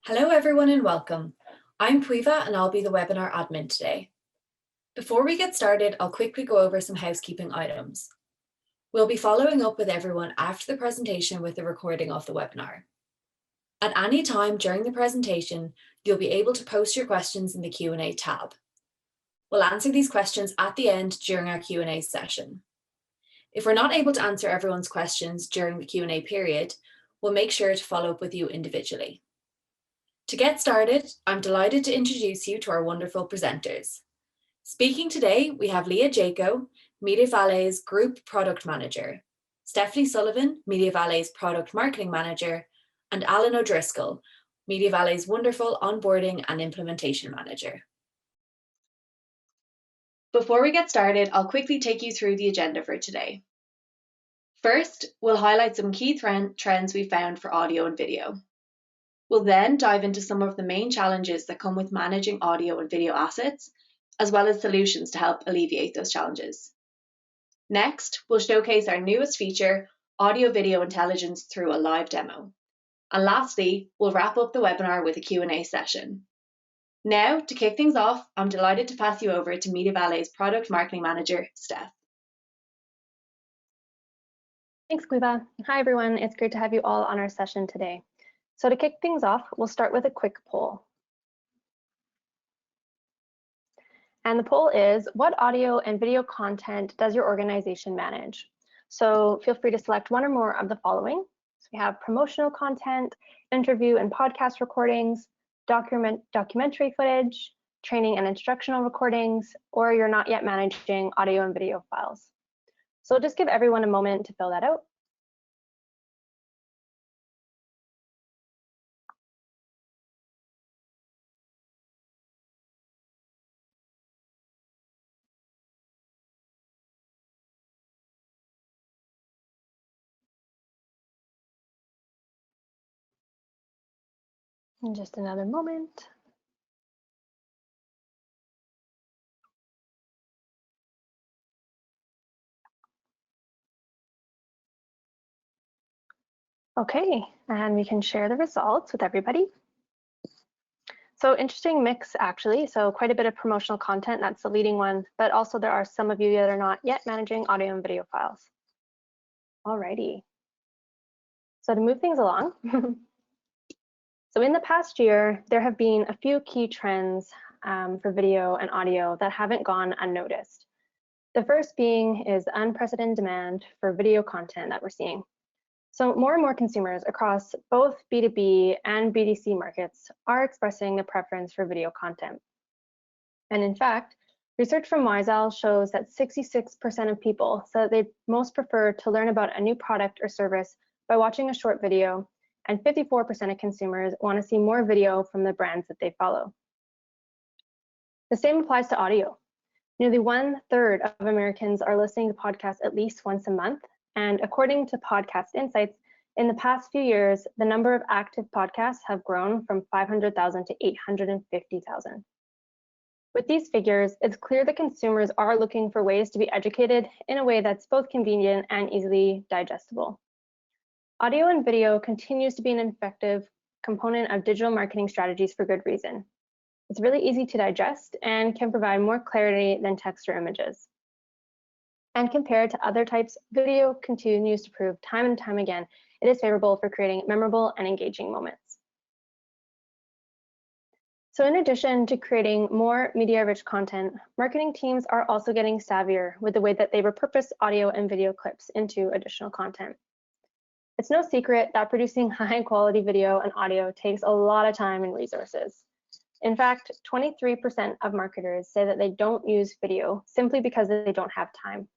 Hello everyone and welcome. I'm Puiva and I'll be the webinar admin today. Before we get started, I'll quickly go over some housekeeping items. We'll be following up with everyone after the presentation with a recording of the webinar. At any time during the presentation, you'll be able to post your questions in the Q&A tab. We'll answer these questions at the end during our Q&A session. If we're not able to answer everyone's questions during the Q&A period, we'll make sure to follow up with you individually. To get started, I'm delighted to introduce you to our wonderful presenters. Speaking today, we have Leah Jaco, MediaValet's Group Product Manager, Stephanie Sullivan, MediaValet's Product Marketing Manager, and Alan O'Driscoll, MediaValet's wonderful Onboarding and Implementation Manager. Before we get started, I'll quickly take you through the agenda for today. First, we'll highlight some key trends we found for audio and video. We'll then dive into some of the main challenges that come with managing audio and video assets, as well as solutions to help alleviate those challenges. Next, we'll showcase our newest feature, Audio Video Intelligence, through a live demo. And lastly, we'll wrap up the webinar with a Q&A session. Now, to kick things off, I'm delighted to pass you over to MediaValet's Product Marketing Manager, Steph. Thanks, Puiva. Hi, everyone. It's great to have you all on our session today. So to kick things off, we'll start with a quick poll. And the poll is, what audio and video content does your organization manage? So feel free to select one or more of the following. So we have promotional content, interview and podcast recordings, documentary footage, training and instructional recordings, or you're not yet managing audio and video files. So just give everyone a moment to fill that out. In just another moment. Okay, and we can share the results with everybody. So interesting mix, actually. So quite a bit of promotional content, that's the leading one, but also there are some of you that are not yet managing audio and video files. Alrighty. So to move things along. So in the past year, there have been a few key trends for video and audio that haven't gone unnoticed. The first being is the unprecedented demand for video content that we're seeing. So more and more consumers across both B2B and B2C markets are expressing a preference for video content. And in fact, research from Wisal shows that 66% of people said that they most prefer to learn about a new product or service by watching a short video, and 54% of consumers want to see more video from the brands that they follow. The same applies to audio. Nearly 1/3 of Americans are listening to podcasts at least once a month. And according to Podcast Insights, in the past few years, the number of active podcasts have grown from 500,000 to 850,000. With these figures, it's clear that consumers are looking for ways to be educated in a way that's both convenient and easily digestible. Audio and video continues to be an effective component of digital marketing strategies for good reason. It's really easy to digest and can provide more clarity than text or images. And compared to other types, video continues to prove time and time again it is favorable for creating memorable and engaging moments. So in addition to creating more media-rich content, marketing teams are also getting savvier with the way that they repurpose audio and video clips into additional content. It's no secret that producing high-quality video and audio takes a lot of time and resources. In fact, 23% of marketers say that they don't use video simply because they don't have time.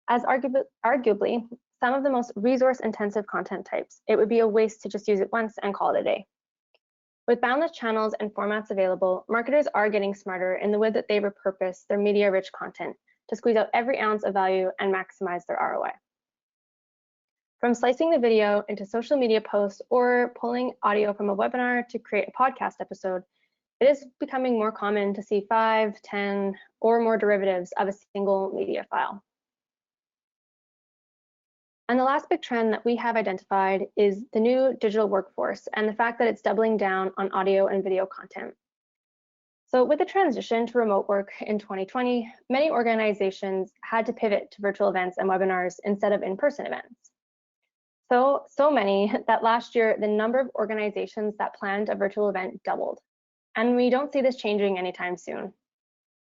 As arguably some of the most resource-intensive content types, it would be a waste to just use it once and call it a day. With boundless channels and formats available, marketers are getting smarter in the way that they repurpose their media-rich content to squeeze out every ounce of value and maximize their ROI. From slicing the video into social media posts or pulling audio from a webinar to create a podcast episode, it is becoming more common to see 5, 10, or more derivatives of a single media file. And the last big trend that we have identified is the new digital workforce and the fact that it's doubling down on audio and video content. So with the transition to remote work in 2020, many organizations had to pivot to virtual events and webinars instead of in-person events. So many that last year, the number of organizations that planned a virtual event doubled. And we don't see this changing anytime soon.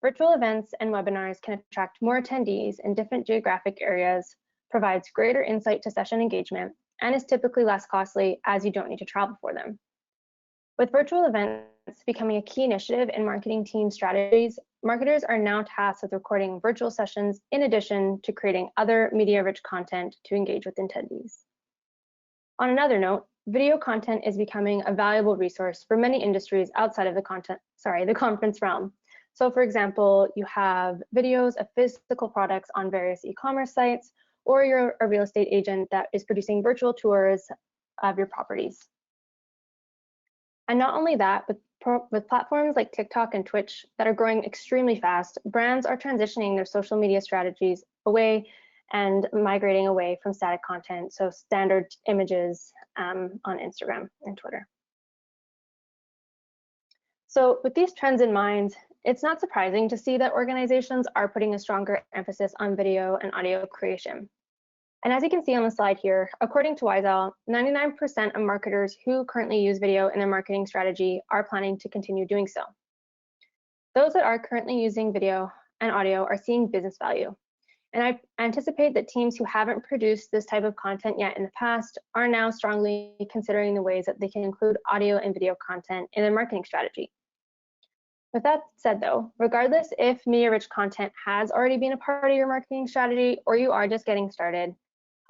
Virtual events and webinars can attract more attendees in different geographic areas, provides greater insight to session engagement, and is typically less costly as you don't need to travel for them. With virtual events becoming a key initiative in marketing team strategies, marketers are now tasked with recording virtual sessions in addition to creating other media-rich content to engage with attendees. On another note, video content is becoming a valuable resource for many industries outside of the conference realm. So for example, you have videos of physical products on various e-commerce sites, or you're a real estate agent that is producing virtual tours of your properties. And not only that, with platforms like TikTok and Twitch that are growing extremely fast, brands are transitioning their social media strategies away and migrating away from static content, so standard images on Instagram and Twitter. So with these trends in mind, it's not surprising to see that organizations are putting a stronger emphasis on video and audio creation. And as you can see on the slide here, according to Wisel, 99% of marketers who currently use video in their marketing strategy are planning to continue doing so. Those that are currently using video and audio are seeing business value. And I anticipate that teams who haven't produced this type of content yet in the past are now strongly considering the ways that they can include audio and video content in their marketing strategy. With that said though, regardless if media-rich content has already been a part of your marketing strategy or you are just getting started,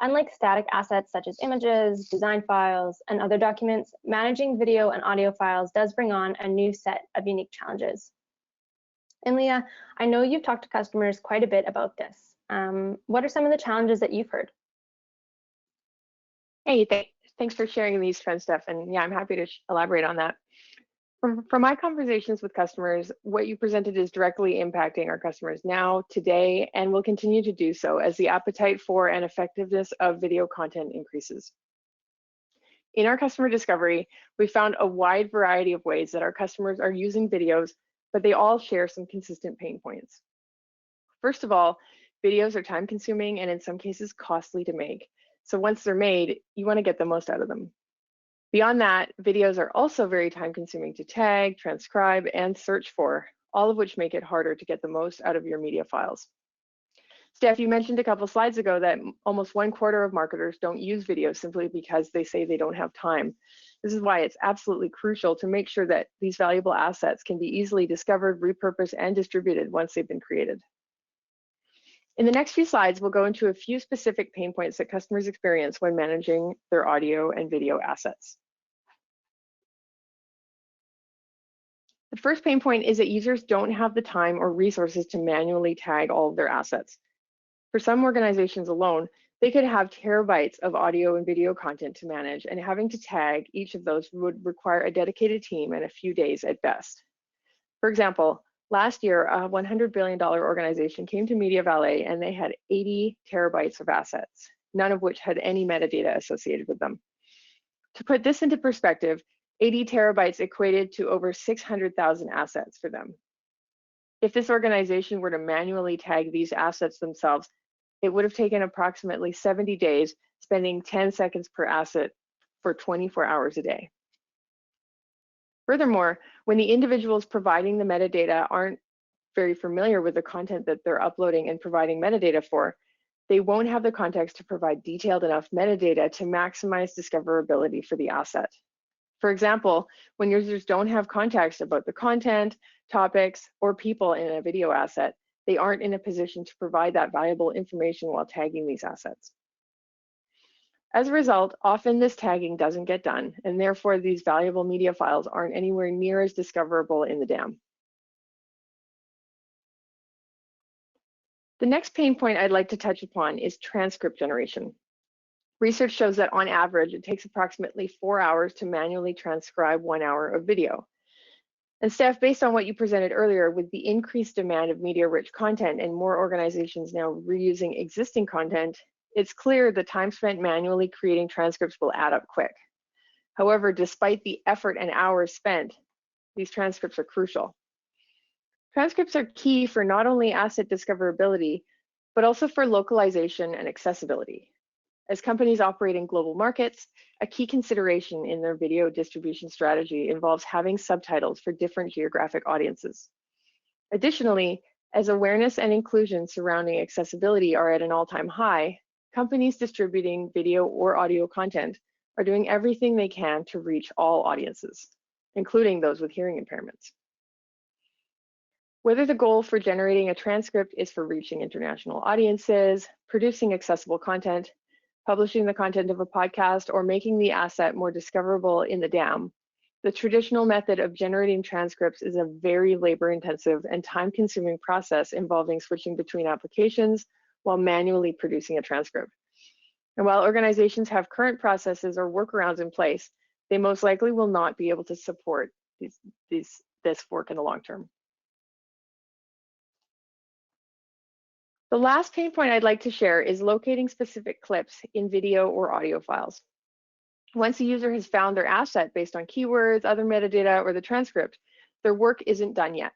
unlike static assets such as images, design files, and other documents, managing video and audio files does bring on a new set of unique challenges. And Leah, I know you've talked to customers quite a bit about this. What are some of the challenges that you've heard? Hey, thanks for sharing these trends, Steph. And yeah, I'm happy to elaborate on that. From my conversations with customers, what you presented is directly impacting our customers now, today, and will continue to do so as the appetite for and effectiveness of video content increases. In our customer discovery, we found a wide variety of ways that our customers are using videos, but they all share some consistent pain points. First of all, videos are time consuming and in some cases costly to make. So once they're made, you want to get the most out of them. Beyond that, videos are also very time consuming to tag, transcribe, and search for, all of which make it harder to get the most out of your media files. Steph, you mentioned a couple slides ago that almost 1/4 of marketers don't use video simply because they say they don't have time. This is why it's absolutely crucial to make sure that these valuable assets can be easily discovered, repurposed, and distributed once they've been created. In the next few slides, we'll go into a few specific pain points that customers experience when managing their audio and video assets. The first pain point is that users don't have the time or resources to manually tag all of their assets. For some organizations alone, they could have terabytes of audio and video content to manage, and having to tag each of those would require a dedicated team and a few days at best. For example, last year, a $100 billion organization came to MediaValet and they had 80 terabytes of assets, none of which had any metadata associated with them. To put this into perspective, 80 terabytes equated to over 600,000 assets for them. If this organization were to manually tag these assets themselves, it would have taken approximately 70 days, spending 10 seconds per asset for 24 hours a day. Furthermore, when the individuals providing the metadata aren't very familiar with the content that they're uploading and providing metadata for, they won't have the context to provide detailed enough metadata to maximize discoverability for the asset. For example, when users don't have context about the content, topics, or people in a video asset, they aren't in a position to provide that valuable information while tagging these assets. As a result, often this tagging doesn't get done, and therefore these valuable media files aren't anywhere near as discoverable in the DAM. The next pain point I'd like to touch upon is transcript generation. Research shows that on average, it takes approximately 4 hours to manually transcribe 1 hour of video. And Steph, based on what you presented earlier, with the increased demand of media-rich content and more organizations now reusing existing content, it's clear the time spent manually creating transcripts will add up quick. However, despite the effort and hours spent, these transcripts are crucial. Transcripts are key for not only asset discoverability, but also for localization and accessibility. As companies operate in global markets, a key consideration in their video distribution strategy involves having subtitles for different geographic audiences. Additionally, as awareness and inclusion surrounding accessibility are at an all-time high, companies distributing video or audio content are doing everything they can to reach all audiences, including those with hearing impairments. Whether the goal for generating a transcript is for reaching international audiences, producing accessible content, publishing the content of a podcast, or making the asset more discoverable in the DAM, the traditional method of generating transcripts is a very labor-intensive and time-consuming process involving switching between applications while manually producing a transcript. And while organizations have current processes or workarounds in place, they most likely will not be able to support this work in the long term. The last pain point I'd like to share is locating specific clips in video or audio files. Once a user has found their asset based on keywords, other metadata, or the transcript, their work isn't done yet.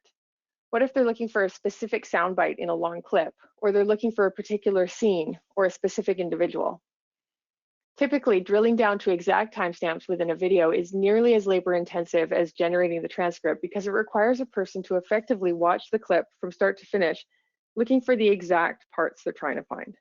What if they're looking for a specific soundbite in a long clip, or they're looking for a particular scene or a specific individual? Typically, drilling down to exact timestamps within a video is nearly as labor-intensive as generating the transcript because it requires a person to effectively watch the clip from start to finish, looking for the exact parts they're trying to find.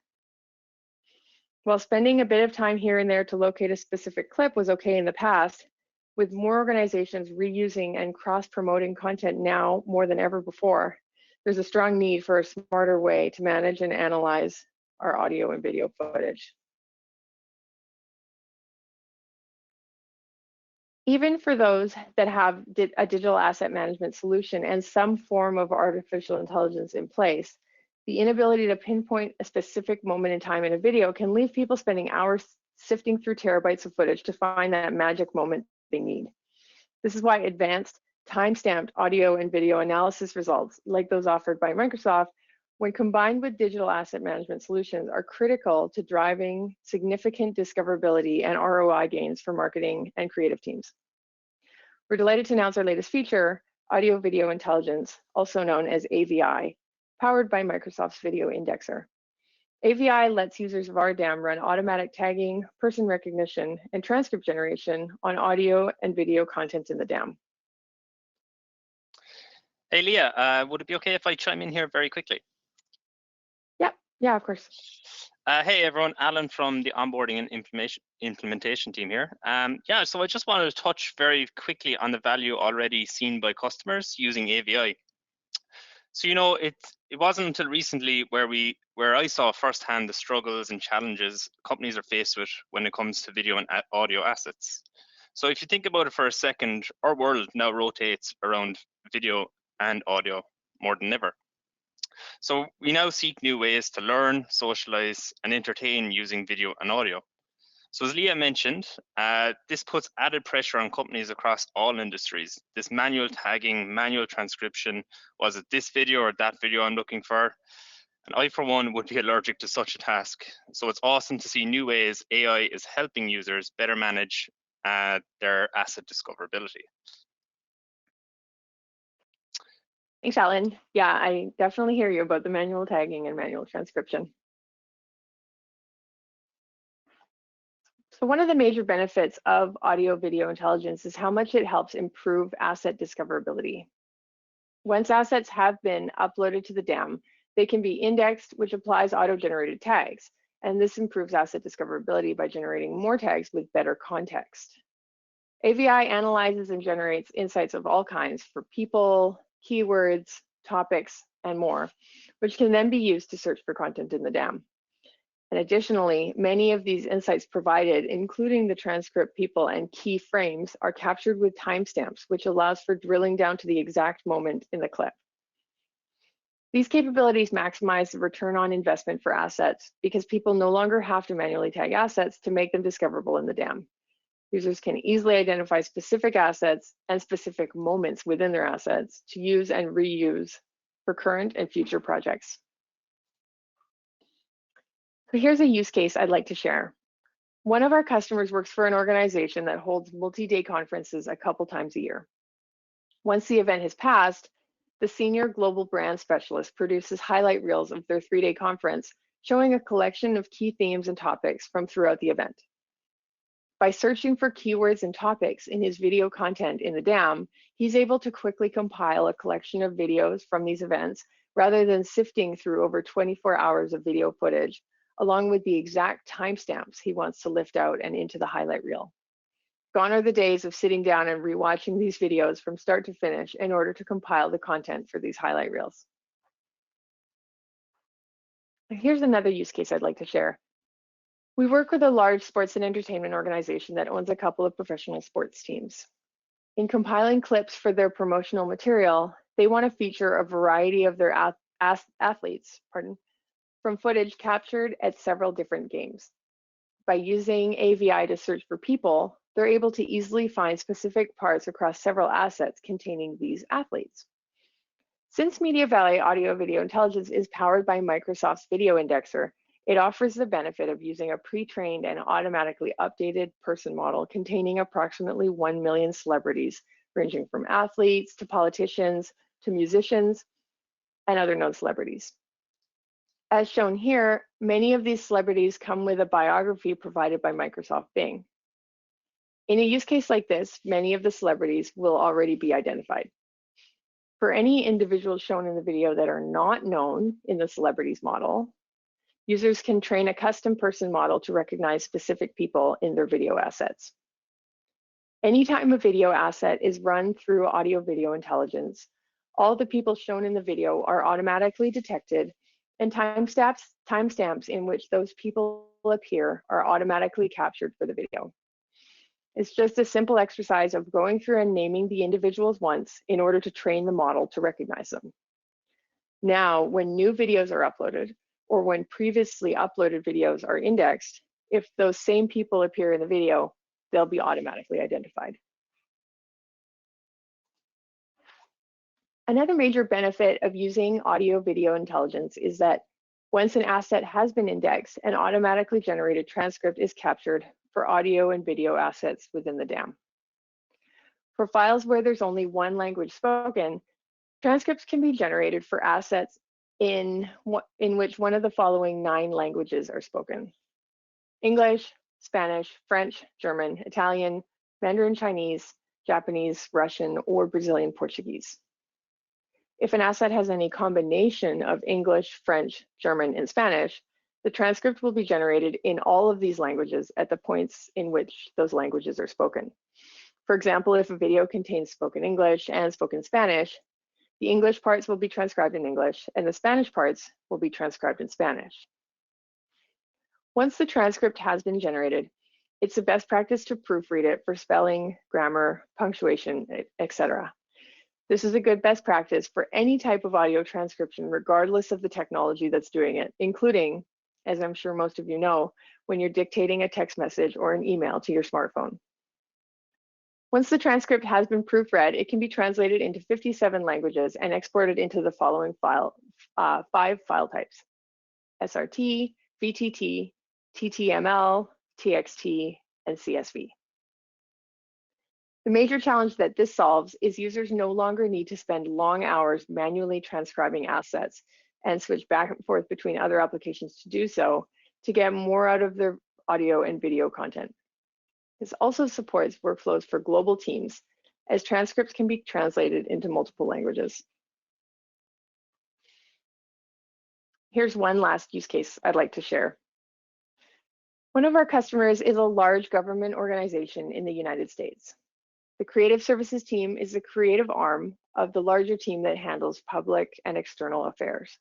While spending a bit of time here and there to locate a specific clip was okay in the past, with more organizations reusing and cross-promoting content now more than ever before, there's a strong need for a smarter way to manage and analyze our audio and video footage. Even for those that have a digital asset management solution and some form of artificial intelligence in place, the inability to pinpoint a specific moment in time in a video can leave people spending hours sifting through terabytes of footage to find that magic moment they need. This is why advanced time-stamped audio and video analysis results, like those offered by Microsoft, when combined with digital asset management solutions, are critical to driving significant discoverability and ROI gains for marketing and creative teams. We're delighted to announce our latest feature, Audio Video Intelligence, also known as AVI, powered by Microsoft's Video Indexer. AVI lets users of our DAM run automatic tagging, person recognition, and transcript generation on audio and video content in the DAM. Hey, Leah, would it be okay if I chime in here very quickly? Yeah, of course. Hey, everyone, Alan from the onboarding and implementation team here. Yeah, so I just wanted to touch very quickly on the value already seen by customers using AVI. So, you know, it wasn't until recently where I saw firsthand the struggles and challenges companies are faced with when it comes to video and audio assets. So if you think about it for a second, our world now rotates around video and audio more than ever. So we now seek new ways to learn, socialize, and entertain using video and audio. So as Leah mentioned, this puts added pressure on companies across all industries. This manual tagging, manual transcription, was it this video or that video I'm looking for? And I, for one, would be allergic to such a task. So it's awesome to see new ways AI is helping users better manage their asset discoverability. Thanks, Alan. Yeah, I definitely hear you about the manual tagging and manual transcription. So one of the major benefits of audio video intelligence is how much it helps improve asset discoverability. Once assets have been uploaded to the DAM, they can be indexed, which applies auto-generated tags. And this improves asset discoverability by generating more tags with better context. AVI analyzes and generates insights of all kinds for people, keywords, topics, and more, which can then be used to search for content in the DAM. And additionally, many of these insights provided, including the transcript people and key frames, are captured with timestamps, which allows for drilling down to the exact moment in the clip. These capabilities maximize the return on investment for assets because people no longer have to manually tag assets to make them discoverable in the DAM. Users can easily identify specific assets and specific moments within their assets to use and reuse for current and future projects. So here's a use case I'd like to share. One of our customers works for an organization that holds multi-day conferences a couple times a year. Once the event has passed, the senior global brand specialist produces highlight reels of their 3-day conference, showing a collection of key themes and topics from throughout the event. By searching for keywords and topics in his video content in the DAM, he's able to quickly compile a collection of videos from these events rather than sifting through over 24 hours of video footage, along with the exact timestamps he wants to lift out and into the highlight reel. Gone are the days of sitting down and rewatching these videos from start to finish in order to compile the content for these highlight reels. Here's another use case I'd like to share. We work with a large sports and entertainment organization that owns a couple of professional sports teams. In compiling clips for their promotional material, they want to feature a variety of their athletes, from footage captured at several different games. By using AVI to search for people, they're able to easily find specific parts across several assets containing these athletes. Since MediaValet Audio Video Intelligence is powered by Microsoft's Video Indexer, it offers the benefit of using a pre-trained and automatically updated person model containing approximately 1 million celebrities, ranging from athletes to politicians to musicians and other known celebrities. As shown here, many of these celebrities come with a biography provided by Microsoft Bing. In a use case like this, many of the celebrities will already be identified. For any individuals shown in the video that are not known in the celebrities model, users can train a custom person model to recognize specific people in their video assets. Anytime a video asset is run through Audio Video Intelligence, all the people shown in the video are automatically detected, and timestamps in which those people appear are automatically captured for the video. It's just a simple exercise of going through and naming the individuals once in order to train the model to recognize them. Now, when new videos are uploaded, or when previously uploaded videos are indexed, if those same people appear in the video, they'll be automatically identified. Another major benefit of using Audio Video Intelligence is that once an asset has been indexed, an automatically generated transcript is captured for audio and video assets within the DAM. For files where there's only one language spoken, transcripts can be generated for assets in which one of the following 9 languages are spoken: English, Spanish, French, German, Italian, Mandarin Chinese, Japanese, Russian, or Brazilian Portuguese. If an asset has any combination of English, French, German, and Spanish, the transcript will be generated in all of these languages at the points in which those languages are spoken. For example, if a video contains spoken English and spoken Spanish, the English parts will be transcribed in English and the Spanish parts will be transcribed in Spanish. Once the transcript has been generated, it's the best practice to proofread it for spelling, grammar, punctuation, etc. This is a good best practice for any type of audio transcription, regardless of the technology that's doing it, including, as I'm sure most of you know, when you're dictating a text message or an email to your smartphone. Once the transcript has been proofread, it can be translated into 57 languages and exported into the following 5 file types: SRT, VTT, TTML, TXT, and CSV. The major challenge that this solves is users no longer need to spend long hours manually transcribing assets and switch back and forth between other applications to do so to get more out of their audio and video content. This also supports workflows for global teams, as transcripts can be translated into multiple languages. Here's one last use case I'd like to share. One of our customers is a large government organization in the United States. The creative services team is the creative arm of the larger team that handles public and external affairs.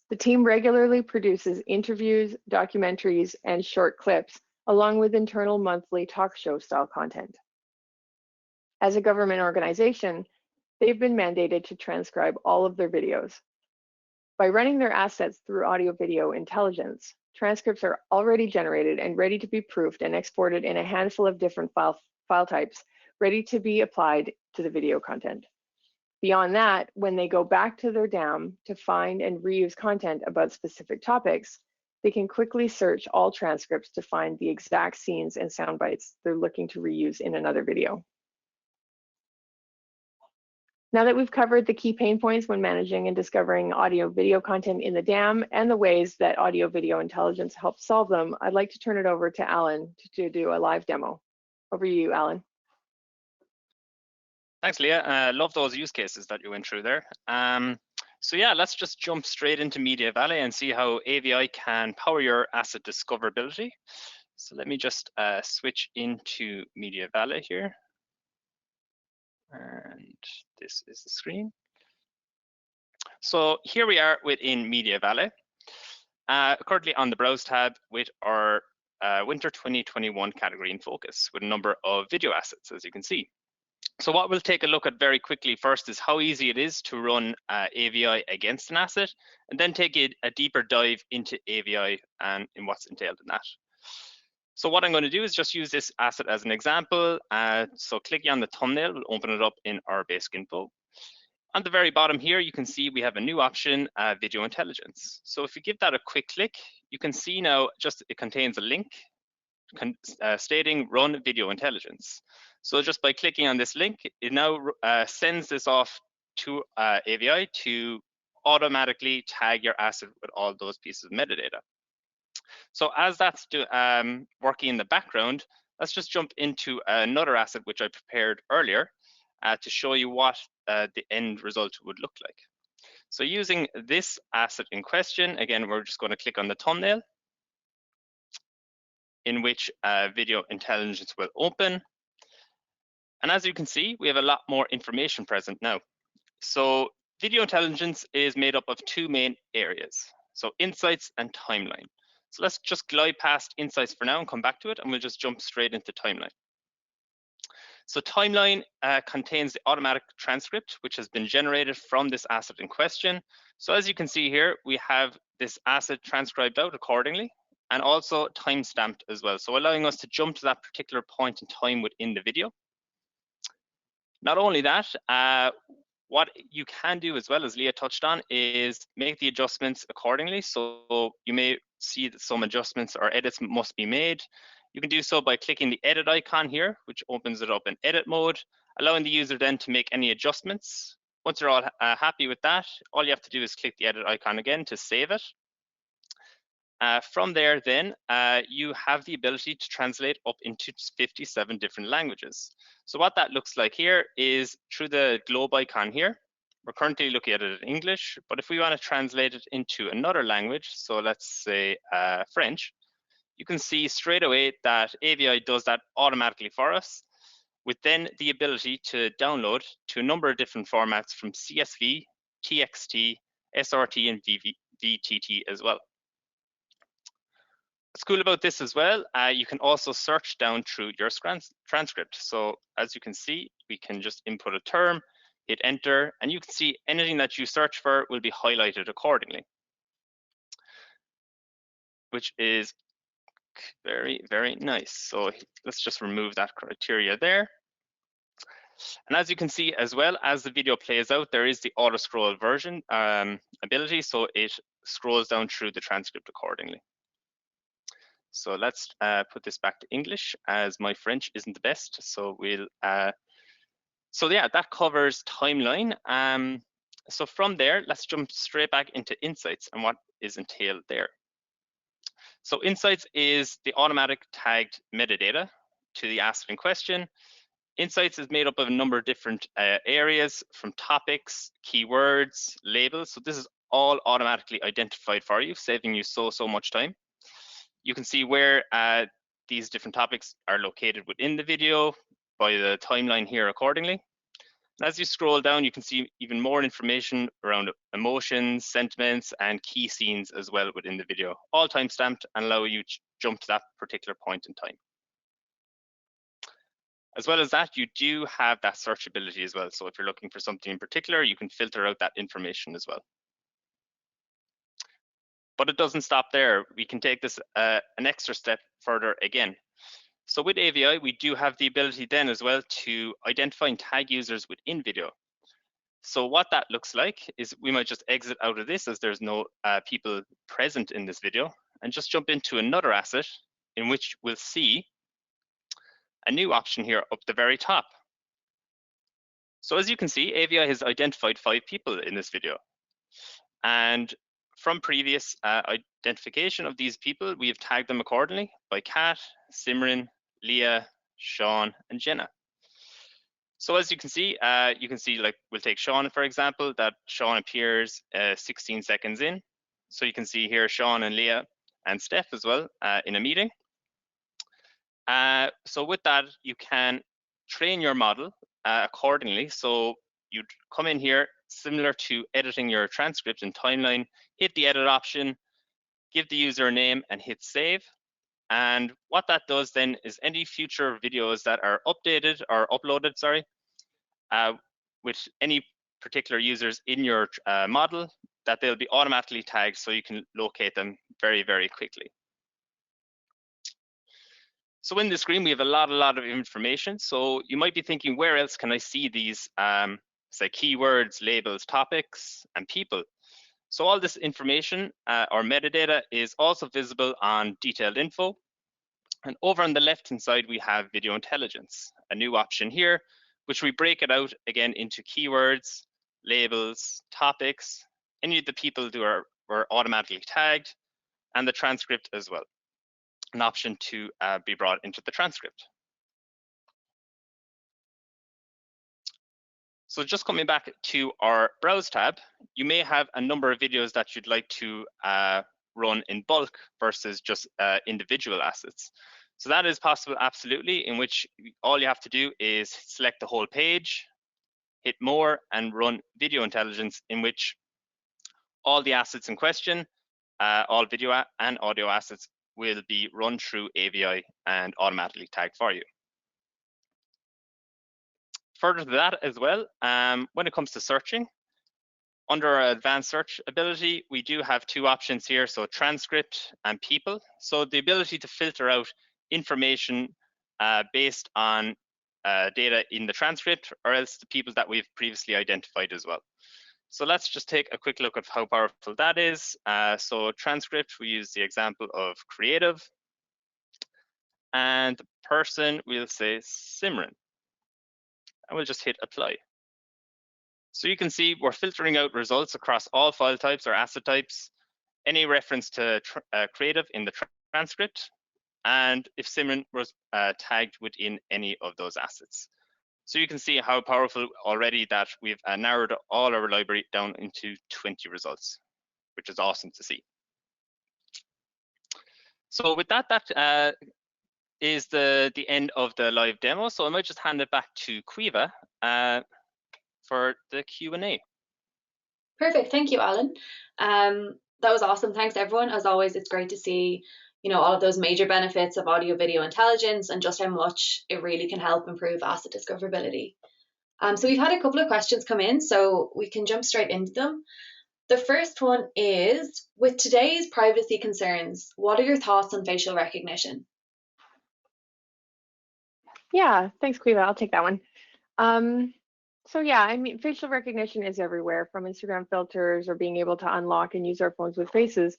The team regularly produces interviews, documentaries, and short clips, along with internal monthly talk show style content. As a government organization, they've been mandated to transcribe all of their videos. By running their assets through Audio Video Intelligence, transcripts are already generated and ready to be proofed and exported in a handful of different file types, ready to be applied to the video content. Beyond that, when they go back to their DAM to find and reuse content about specific topics, they can quickly search all transcripts to find the exact scenes and sound bites they're looking to reuse in another video. Now that we've covered the key pain points when managing and discovering audio-video content in the DAM and the ways that audio-video intelligence helps solve them, I'd like to turn it over to Alan to do a live demo. Over to you, Alan. Thanks, Leah. Love those use cases that you went through there. So yeah, let's just jump straight into MediaValet and see how AVI can power your asset discoverability. So let me just switch into MediaValet here. And this is the screen. So here we are within MediaValet, currently on the Browse tab with our Winter 2021 category in focus with a number of video assets, as you can see. So what we'll take a look at very quickly first is how easy it is to run AVI against an asset, and then take a deeper dive into AVI and in what's entailed in that. So what I'm going to do is just use this asset as an example. So clicking on the thumbnail will open it up in our basic info. On the very bottom here, you can see we have a new option, video intelligence. So if you give that a quick click, you can see now just it contains a link stating run video intelligence. So just by clicking on this link, it now sends this off to AVI to automatically tag your asset with all those pieces of metadata. So as that's working in the background, let's just jump into another asset which I prepared earlier to show you what the end result would look like. So using this asset in question, again, we're just going to click on the thumbnail in which video intelligence will open. And as you can see, we have a lot more information present now. So video intelligence is made up of two main areas, so insights and timeline. So let's just glide past insights for now and come back to it, and we'll just jump straight into timeline. So timeline contains the automatic transcript, which has been generated from this asset in question. So as you can see here, we have this asset transcribed out accordingly and also time-stamped as well. So allowing us to jump to that particular point in time within the video. Not only that, what you can do as well, as Leah touched on, is make the adjustments accordingly. So you may see that some adjustments or edits must be made. You can do so by clicking the edit icon here, which opens it up in edit mode, allowing the user then to make any adjustments. Once you're all happy with that, all you have to do is click the edit icon again to save it. From there then, you have the ability to translate up into 57 different languages. So what that looks like here is through the globe icon here. We're currently looking at it in English, but if we want to translate it into another language, so let's say French, you can see straight away that AVI does that automatically for us, with then the ability to download to a number of different formats from CSV, TXT, SRT, and VTT as well. What's cool about this as well, you can also search down through your transcript. So as you can see, we can just input a term, hit enter, and you can see anything that you search for will be highlighted accordingly, which is very, very nice. So let's just remove that criteria there. And as you can see as well, as the video plays out, there is the auto scroll version ability, so it scrolls down through the transcript accordingly. So let's put this back to English, as my French isn't the best. So we'll, so yeah, that covers timeline. So from there, let's jump straight back into insights and what is entailed there. So insights is the automatic tagged metadata to the asset in question. Insights is made up of a number of different areas, from topics, keywords, labels. So this is all automatically identified for you, saving you so much time. You can see where these different topics are located within the video by the timeline here accordingly. And as you scroll down, you can see even more information around emotions, sentiments, and key scenes as well within the video, all time-stamped and allow you to jump to that particular point in time. As well as that, you do have that searchability as well. So if you're looking for something in particular, you can filter out that information as well. But it doesn't stop there. We can take this an extra step further again. So with AVI, we do have the ability then as well to identify and tag users within video. So what that looks like is we might just exit out of this as there's no people present in this video. and just jump into another asset in which we'll see a new option here up the very top. So as you can see, AVI has identified 5 people in this video. And from previous identification of these people, we have tagged them accordingly by Kat, Simran, Leah, Sean, and Jenna. So as you can see, like we'll take Sean, for example, that Sean appears 16 seconds in. So you can see here Sean and Leah and Steph as well in a meeting. So with that, you can train your model accordingly. So you'd come in here, similar to editing your transcript and timeline, hit the edit option, give the user a name and hit save. And what that does then is any future videos that are updated or uploaded, with any particular users in your model, that they'll be automatically tagged so you can locate them very, very quickly. So in the screen, we have a lot of information. So you might be thinking, where else can I see these, say, keywords, labels, topics, and people? So all this information or metadata is also visible on detailed info. And over on the left-hand side, we have video intelligence, a new option here, which we break it out again into keywords, labels, topics, any of the people who were automatically tagged, and the transcript as well. An option to be brought into the transcript. So just coming back to our Browse tab, you may have a number of videos that you'd like to run in bulk versus just individual assets. So that is possible, absolutely, in which all you have to do is select the whole page, hit more, and run video intelligence, in which all the assets in question, all video and audio assets, will be run through AVI and automatically tagged for you. Further to that as well, when it comes to searching, under our advanced search ability, we do have 2 options here, so transcript and people. So the ability to filter out information based on data in the transcript, or else the people that we've previously identified as well. So let's just take a quick look at how powerful that is. So transcript, we use the example of creative, and the person, we'll say Simran, and we'll just hit apply. So you can see we're filtering out results across all file types or asset types, any reference to creative in the transcript, and if Simran was tagged within any of those assets. So you can see how powerful already that we've narrowed all our library down into 20 results, which is awesome to see. So with that, that is the end of the live demo. So I might just hand it back to Quiva for the Q&A. Perfect, thank you, Alan. That was awesome. Thanks, everyone. As always, it's great to see all of those major benefits of audio video intelligence and just how much it really can help improve asset discoverability. So we've had a couple of questions come in, so we can jump straight into them. The first one is, with today's privacy concerns, what are your thoughts on facial recognition? Yeah, thanks, Quiva. I'll take that one. So yeah, I mean, facial recognition is everywhere, from Instagram filters or being able to unlock and use our phones with faces.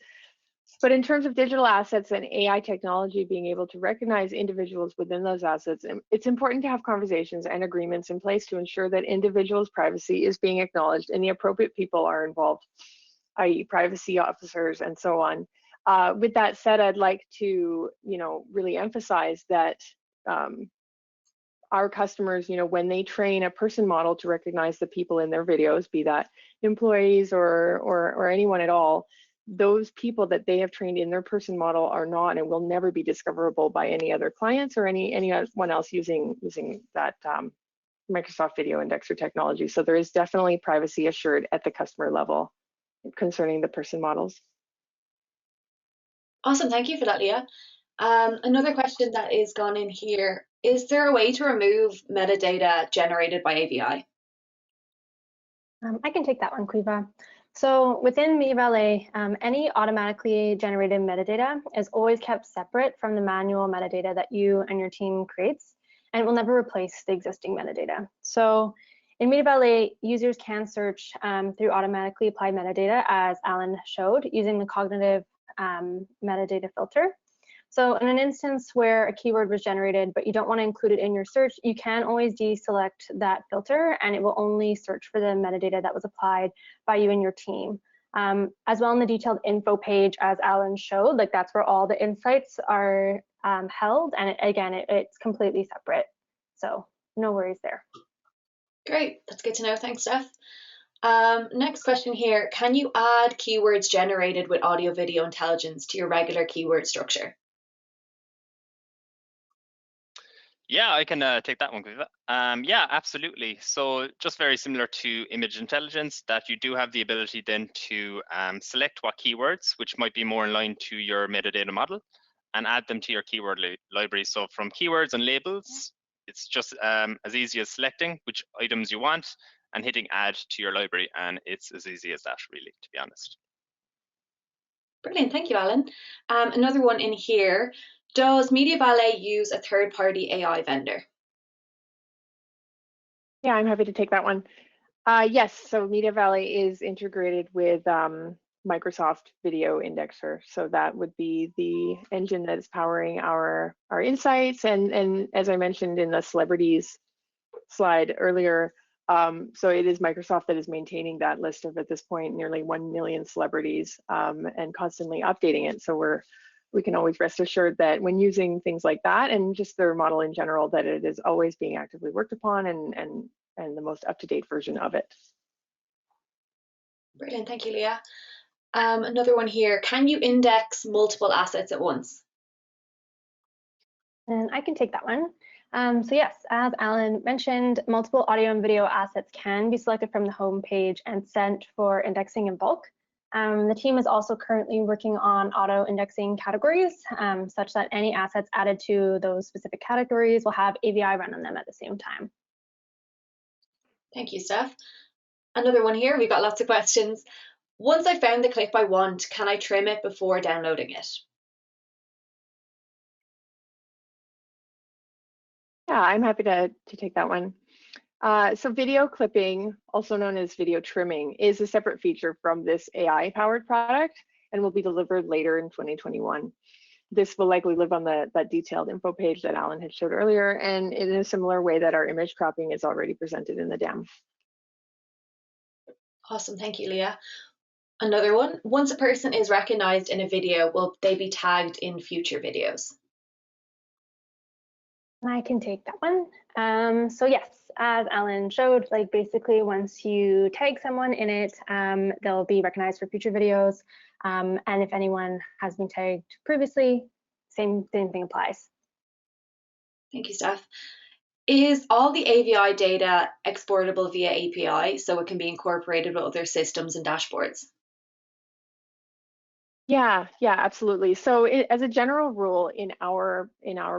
But in terms of digital assets and AI technology being able to recognize individuals within those assets, it's important to have conversations and agreements in place to ensure that individuals' privacy is being acknowledged and the appropriate people are involved, i.e. privacy officers and so on. With that said, I'd like to, really emphasize that our customers, when they train a person model to recognize the people in their videos, be that employees or anyone at all, those people that they have trained in their person model are not and will never be discoverable by any other clients or anyone else using that Microsoft Video Indexer technology. So there is definitely privacy assured at the customer level concerning the person models. Awesome, thank you for that, Leah. Another question that is gone in here, is there a way to remove metadata generated by AVI? I can take that one, Quiva. So within MediaValet, any automatically generated metadata is always kept separate from the manual metadata that you and your team creates, and it will never replace the existing metadata. So in MediaValet, users can search through automatically applied metadata, as Alan showed, using the cognitive metadata filter. So in an instance where a keyword was generated, but you don't want to include it in your search, you can always deselect that filter and it will only search for the metadata that was applied by you and your team. As well in the detailed info page, as Alan showed, like that's where all the insights are held. And it's completely separate. So no worries there. Great, that's good to know. Thanks, Steph. Next question here. Can you add keywords generated with audio video intelligence to your regular keyword structure? Yeah, I can take that one, Quiva. Yeah, absolutely. So just very similar to image intelligence, that you do have the ability then to select what keywords, which might be more in line to your metadata model, and add them to your keyword library. So from keywords and labels, it's just as easy as selecting which items you want and hitting add to your library. And it's as easy as that, really, to be honest. Brilliant, thank you, Alan. Another one in here. Does MediaValet use a third-party AI vendor? Yeah, I'm happy to take that one. Yes, so MediaValet is integrated with Microsoft Video Indexer. So that would be the engine that is powering our insights. And as I mentioned in the celebrities slide earlier, so it is Microsoft that is maintaining that list of, at this point, nearly 1 million celebrities and constantly updating it. So we can always rest assured that when using things like that and just their model in general, that it is always being actively worked upon and the most up-to-date version of it. Brilliant, thank you, Leah. Another one here. Can you index multiple assets at once? And I can take that one. So yes, as Alan mentioned, multiple audio and video assets can be selected from the home page and sent for indexing in bulk. The team is also currently working on auto indexing categories such that any assets added to those specific categories will have AVI run on them at the same time. Thank you, Steph. Another one here. We've got lots of questions. Once I found the clip I want, can I trim it before downloading it? Yeah, I'm happy to take that one. So video clipping, also known as video trimming, is a separate feature from this AI-powered product and will be delivered later in 2021. This will likely live on that detailed info page that Alan had showed earlier, and in a similar way that our image cropping is already presented in the DEM. Awesome, thank you, Leah. Another one. Once a person is recognized in a video, will they be tagged in future videos? I can take that one. So yes, as Alan showed, like basically once you tag someone in it, they'll be recognized for future videos. And if anyone has been tagged previously, same thing applies. Thank you, Steph. Is all the AVI data exportable via API so it can be incorporated with other systems and dashboards? Yeah, absolutely. So as a general rule in our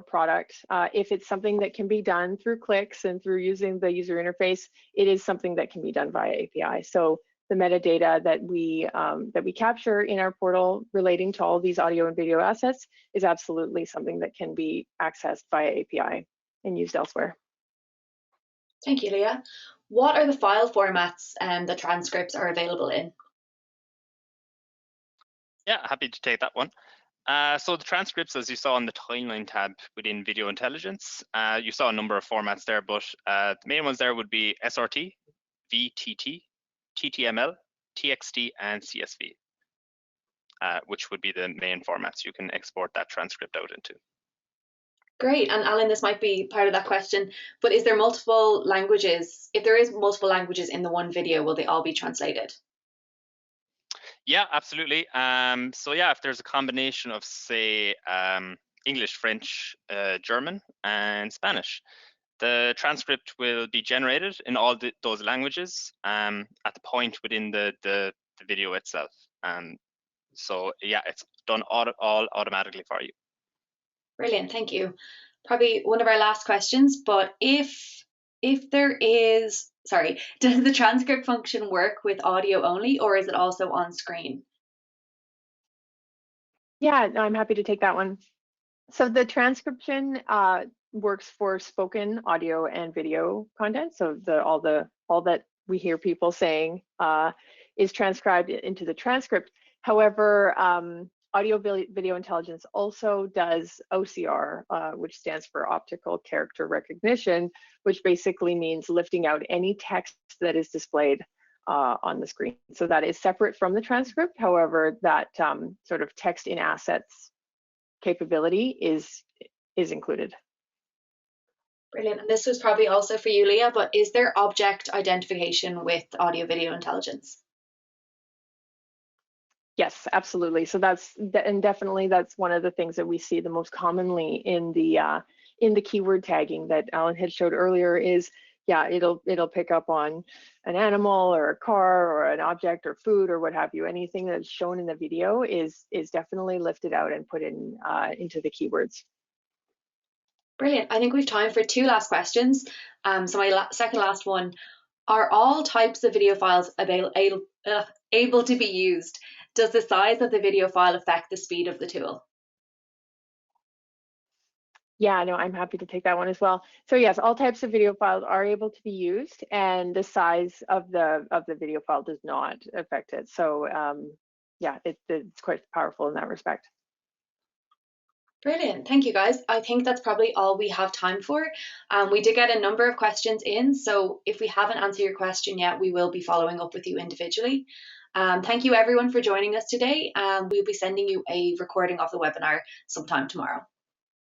product, if it's something that can be done through clicks and through using the user interface, it is something that can be done via API. So the metadata that we capture in our portal relating to all these audio and video assets is absolutely something that can be accessed via API and used elsewhere. Thank you, Leah. What are the file formats that transcripts are available in? Yeah, happy to take that one. So the transcripts, as you saw on the timeline tab within Video Intelligence, you saw a number of formats there, but the main ones there would be SRT, VTT, TTML, TXT, and CSV, which would be the main formats you can export that transcript out into. Great, and Alan, this might be part of that question, but is there multiple languages? If there is multiple languages in the one video, will they all be translated? Yeah, absolutely. So yeah, if there's a combination of, say, English, French, German, and Spanish, the transcript will be generated in all those languages at the point within the video itself. So yeah, it's done all automatically for you. Brilliant, thank you. Probably one of our last questions, but if there is, sorry, does the transcript function work with audio only, or is it also on screen? Yeah, no, I'm happy to take that one. So the transcription works for spoken audio and video content. So all that we hear people saying is transcribed into the transcript. However, Audio Video Intelligence also does OCR, which stands for Optical Character Recognition, which basically means lifting out any text that is displayed on the screen. So that is separate from the transcript. However, that sort of text in assets capability is included. Brilliant. And this was probably also for you, Leah, but is there object identification with Audio Video Intelligence? Yes, absolutely. So definitely that's one of the things that we see the most commonly in the keyword tagging that Alan had showed earlier is, yeah, it'll pick up on an animal or a car or an object or food or what have you. Anything that's shown in the video is definitely lifted out and put in into the keywords. Brilliant. I think we've time for 2 last questions. So my second last one, are all types of video files able to be used? Does the size of the video file affect the speed of the tool? Yeah, no, I'm happy to take that one as well. So yes, all types of video files are able to be used, and the size of the video file does not affect it. So yeah, it's quite powerful in that respect. Brilliant. Thank you, guys. I think that's probably all we have time for. We did get a number of questions in, so if we haven't answered your question yet, we will be following up with you individually. Thank you, everyone, for joining us today. We'll be sending you a recording of the webinar sometime tomorrow.